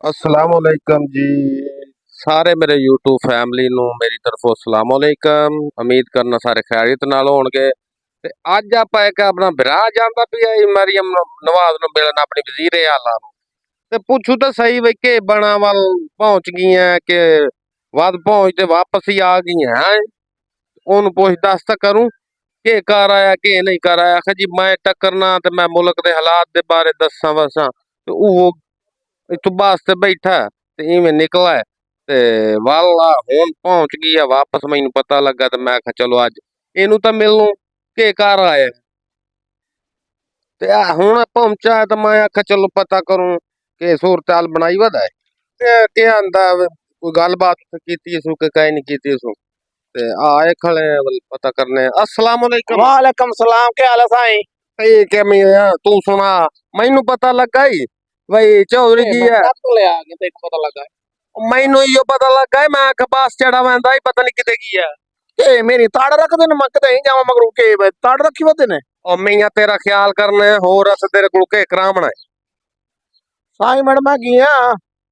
अस्सलाम वालेकुम जी। ਸਾਰੇ ਮੇਰੇ YouTube ਫੈਮਿਲੀ ਨੂੰ ਮੇਰੀ ਤਰਫੋਂ ਅਸਲਾਮ ਵਾਲੇਕਮ। ਉਮੀਦ ਕਰਨਾ ਸਾਰੇ ਖੈਰੀਅਤ ਨਾਲ ਹੋਣਗੇ। ਤੇ ਅੱਜ ਆਪਾਂ ਇੱਕ ਆਪਣਾ ਵਿਰਾਹ ਜਾਂਦਾ ਪਿਆ ਮਰੀਮ ਨਵਾਜ਼ ਨੂੰ ਮਿਲਣ ਆਪਣੀ ਵਜ਼ੀਰੇ ਆਲਾ ਨੂੰ। ਤੇ ਪੁੱਛੂ ਤਾਂ ਸਹੀ ਵੀ ਕਿ ਬਣਾ ਵੱਲ ਪਹੁੰਚ ਗਈਆਂ ਕਿ ਵੱਧ ਪਹੁੰਚ ਤੇ ਵਾਪਸ ਹੀ ਆ ਗਈਆਂ ਹੈਂ। ਉਹਨੂੰ ਪੁੱਛ ਦੱਸ ਤਾਂ ਕਰੂੰ ਕਿ ਕਰ ਆਇਆ ਕਿ ਨਹੀਂ ਕਰ ਆਇਆ। ਆਖਿਆ ਜੀ ਮੈਂ ਟੱਕਰਨਾ ਤੇ ਮੈਂ ਮੁਲਕ ਦੇ ਹਾਲਾਤ ਦੇ ਬਾਰੇ ਦੱਸਾਂ ਵਸਾਂ ਤੇ ਉਹ ਇੱਥੋਂ ਬੱਸ ਤੇ ਬੈਠਾ ਤੇ ਇਵੇਂ ਨਿਕਲਾ ਤੇ ਵਾਲਾ ਹੁਣ ਪਹੁੰਚ ਗਈ ਆ ਵਾਪਸ। ਮੈਨੂੰ ਪਤਾ ਲੱਗਾ ਤੇ ਮੈਂ ਕਿਹਾ ਚਲੋ ਅੱਜ ਇਹਨੂੰ ਤਾਂ ਮਿਲਣੂ ਕਿ ਘਰ ਆਇਆ ਤੇ ਆ ਹੁਣ ਪਹੁੰਚਾ ਤੇ ਮੈਂ ਆਖਿਆ ਚਲੋ ਪਤਾ ਕਰੂੰ ਕਿ ਸੂਰਤਾਲ ਬਣਾਈ ਵਦਾ ਤੇ ਕੀ ਆਂਦਾ ਕੋਈ ਗੱਲਬਾਤ ਕੀਤੀ ਸੂ ਕਿ ਕਾਇ ਨਹੀਂ ਕੀਤੀ ਸੂ ਤੇ ਆਏ खड़े पता करने। अस्सलाम वालेकुम। वालेकुम सलाम, क्या हाल है साईं? ठीक है मियां तू सुना मैनू पता लगा ही भाई चौधरी जी है। तो ले आ गए, तेरे पता लगा मैनू यो पता लगा मैं बस चढ़ा वैंदा ही पता नहीं किते की है के मेरी ताड़ रख देन, मैं कदे ही जावां मगरू के ताड़ रखी वदे ने। और मियां तेरा ख्याल करने होर अस तेरे को के करामना है। साईं मैडम मैं गया,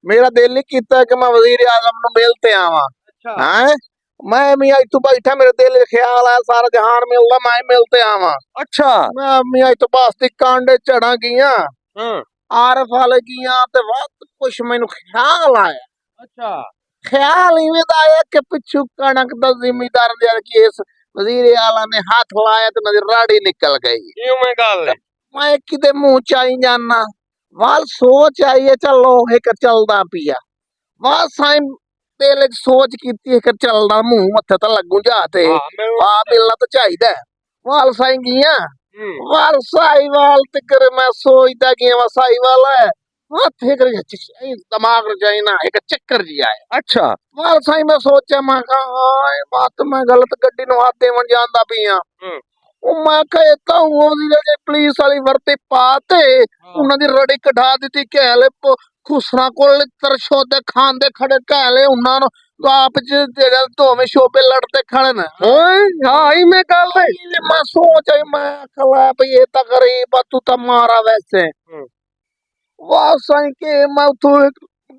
मेरा दिल नहीं कीता कि मैं वजीर आजम नु मिलते आवां। अच्छा हैं मैं मियां इतों बैठा, मेरे दिल में ख्याल है सारा जहान मिलदा मैं मिलते आवां। अच्छा मैं मियां इतों बस दी कांडे चढ़ा गया, हां आरफ वाले गया ते वक्त कुछ मैनू ख्याल आया। अच्छा ख्याल इवें दा आया कि पिछू कणक दा जिम्मेदार दे कि इस वजीर आला ने हाथ लाया तो मेरी राड़ी निकल गई। यूं में गल है। मैं किते मुंह चाई जाना वाल सोच आई है, चलो एक चलदा पिया वाल साईं पहले सोच कीती है कि चलदा मुंह मथे तो लगू जाते वाह मिलना तो चाहिए वाल साईं गया वाल साई वाल तिकर मैं सोचता गया वा साई वाला है हाथ एक दिमाग रजाई ना एक चक्कर जी आए। अच्छा वाल साईं मैं सोचा मैं बात मैं गलत गड्डी नु हाथ देवन जांदा पिया मैं कहता हूँ पुलिस वाली वर्ती पाते उन्होंने रड़ी कढ़ा दी कहले खुसरा को तरशोदे खांदे खड़े कहले उन्होंने तो आप दोवें शोबे लड़ते खड़े न। हाँ ही में गल है। मैं सोच मैं खला भाई ये तो गरीब तू तो मारा वैसे वाह साईं के मैं उठो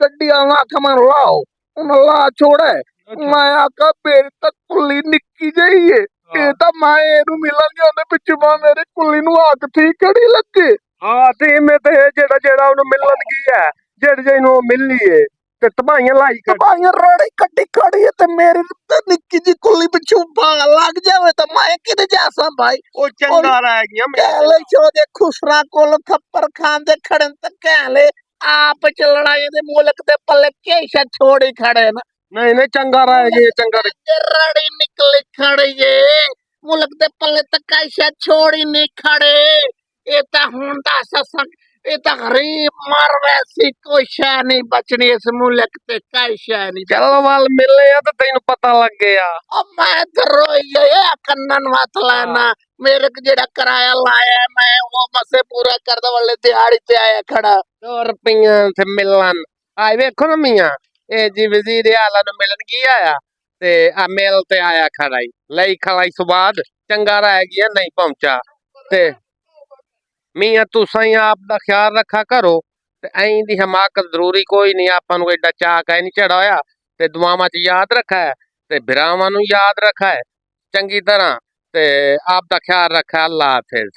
गड्डी आखा मैं लाओ उन्हें ला छोड़े। मैं आखा मेरी तक कुली निक्की जही है ये तो मैं एनू मिलन गया पिछू मां मेरी कुली नु आग थी कड़ी लगे। हाँ ते में ते जेड़ा जेड़ा उन्हें मिलन गया जेड़ जेनू मिलनी है ते तबाहियां लाई कर तबाहियां रड़ी कड्डी खड़ी है ते मेरी ते निक्की जी कुली पिछू भाग लग जावे तो मैं किदे जासा भाई। ओ चंगा रह गया कहले छोदे खुसरा कोल खप्पर खांदे खड़े ते कहले आप च लड़ाई दे मुल्क दे पल्ले कैसा छोड़ी खड़े ना। नहीं नहीं चंगा रह गया चंगा रड़ी निकली खड़ी है मुल्क दे पल्ले तक कैसा छोड़ी नहीं खड़े ये ता हुंदा ससंग ये ता गरीब मर वैसी कोई शै नहीं बचनी इस मुल्क ते कैसा नहीं। चल वाल मिले तो तेन पता लग गया। अब मैं तो रोई गया कन्नन मत लेना मेरे को जेड़ा किराया लाया मैं वो मसे पूरा कर दे वाले दिहाड़ी ते आया खड़ा 2 रुपया से मिलन आए वेखो ना मियां ए जी वजीर आला नु मिलन गया आया ते आ मेल ते आया खड़ा ही लई खलाई सुबाद चंगा रह गया नहीं पहुंचा ते मियां तुसा ही आप दा ख्याल रखा करो ते ऐं दी हमाकत जरूरी कोई नहीं आपां नु एडा चाह कह नहीं चढ़ाया ते दुआवां च याद रखा है ते भरावां नु याद रखा है चंगी तरह ते आप दा ख्याल रखा। अल्लाह हाफिज।